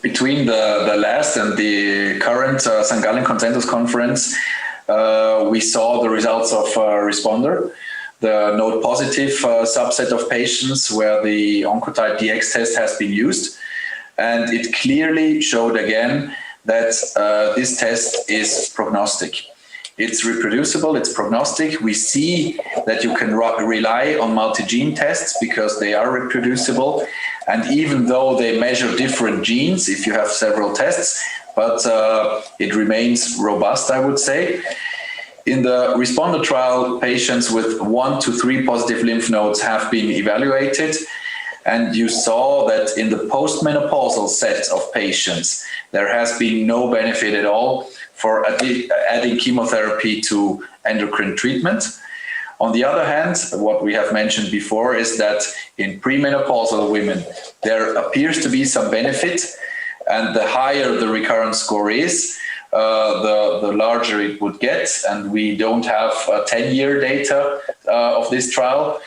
Between the last and the current St. Gallen Consensus Conference, we saw the results of RxPONDER, the node positive subset of patients where the Oncotype DX test has been used. And it clearly showed again that this test is prognostic. It's reproducible, it's prognostic. We see that you can rely on multigene tests because they are reproducible. And even though they measure different genes, if you have several tests, but it remains robust, I would say. In the RxPONDER trial, patients with 1 to 3 positive lymph nodes have been evaluated. And you saw that in the postmenopausal set of patients, there has been no benefit at all for adding chemotherapy to endocrine treatment. On the other hand, what we have mentioned before is that in premenopausal women, there appears to be some benefit, and the higher the recurrence score is, the larger it would get, and we don't have 10-year data of this trial.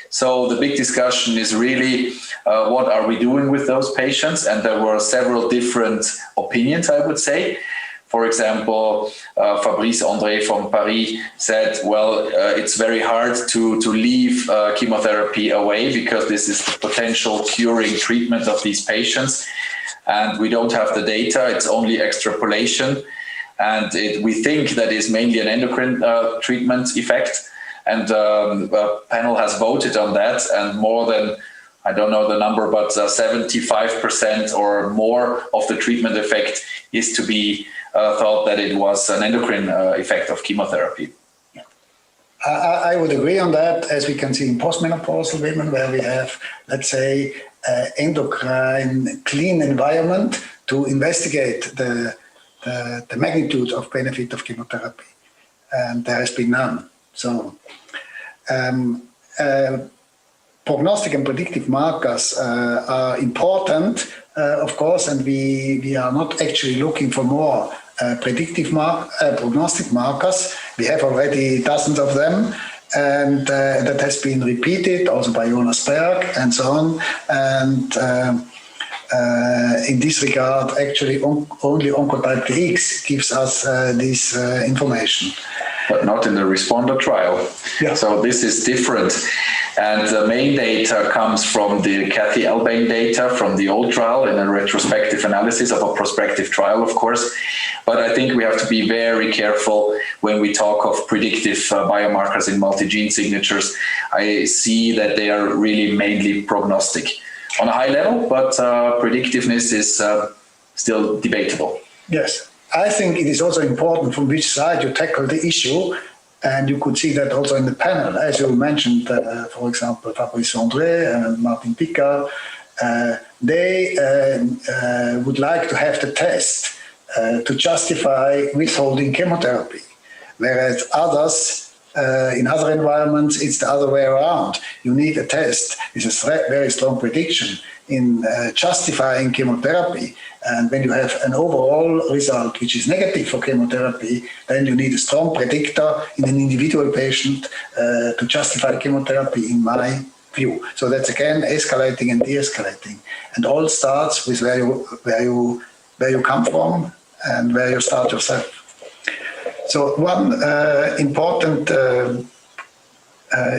So the big discussion is really what are we doing with those patients? And there were several different opinions, I would say. For example, Fabrice André from Paris said, well, it's very hard to leave chemotherapy away because this is the potential curing treatment of these patients. And we don't have the data, it's only extrapolation. And we think that is mainly an endocrine treatment effect. And a panel has voted on that, and more than, I don't know the number, but 75% or more of the treatment effect is to be thought that it was an endocrine effect of chemotherapy. I would agree on that, as we can see in postmenopausal women, where we have, let's say, endocrine clean environment to investigate the magnitude of benefit of chemotherapy. And there has been none. So prognostic and predictive markers are important, of course, and we are not actually looking for more prognostic markers. We have already dozens of them, and that has been repeated also by Jonas Berg and so on. And in this regard, actually only Oncotype DX gives us this information. But not in the RxPONDER trial. Yeah. So this is different. And the main data comes from the Kathy Elbain data from the old trial in a retrospective analysis of a prospective trial, of course. But I think we have to be very careful when we talk of predictive biomarkers in multigene signatures. I see that they are really mainly prognostic on a high level, but predictiveness is still debatable. Yes. I think it is also important from which side you tackle the issue, and you could see that also in the panel. As you mentioned, for example, Fabrice André and Martin Picard, they would like to have the test to justify withholding chemotherapy, whereas others, in other environments, it's the other way around. You need a test with a very strong prediction in justifying chemotherapy. And when you have an overall result which is negative for chemotherapy, then you need a strong predictor in an individual patient to justify chemotherapy, in my view. So that's again escalating and de-escalating, and all starts with where you come from and where you start yourself. So one important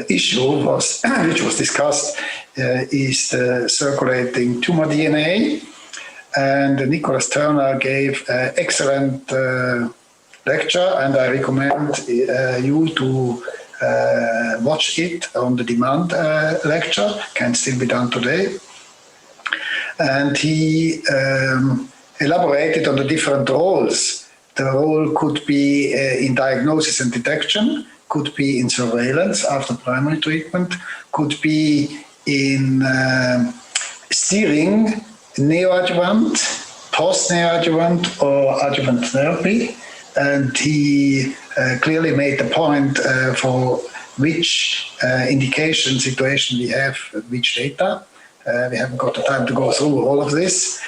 issue which was discussed is the circulating tumor DNA. And Nicholas Turner gave an excellent lecture, and I recommend you to watch it on the demand lecture. Can still be done today. And he elaborated on the different roles. The role could be in diagnosis and detection, could be in surveillance after primary treatment, could be in steering neoadjuvant, post-neoadjuvant or adjuvant therapy. And he clearly made the point for which indication situation we have, which data. We haven't got the time to go through all of this.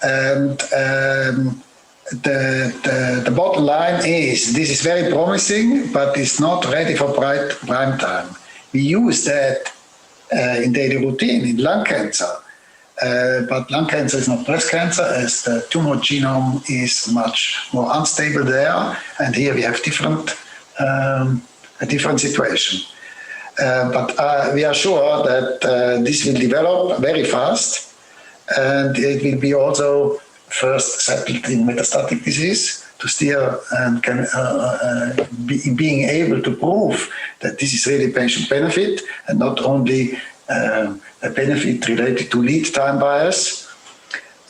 And the bottom line is, this is very promising, but it's not ready for prime time. We use that in daily routine in lung cancer. but lung cancer is not breast cancer, as the tumor genome is much more unstable there, and here we have a different situation. But we are sure that this will develop very fast, and it will be also first settled in metastatic disease to steer and being able to prove that this is really patient benefit and not only a benefit related to lead time bias.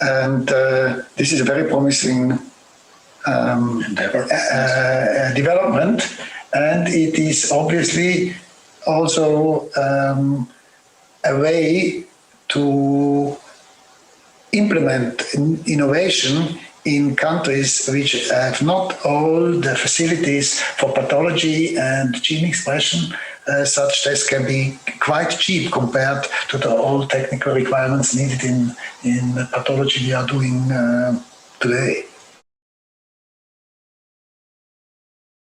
And this is a very promising development, and it is obviously also a way to implement innovation in countries which have not all the facilities for pathology and gene expression. Such tests can be quite cheap compared to the all technical requirements needed in pathology we are doing today.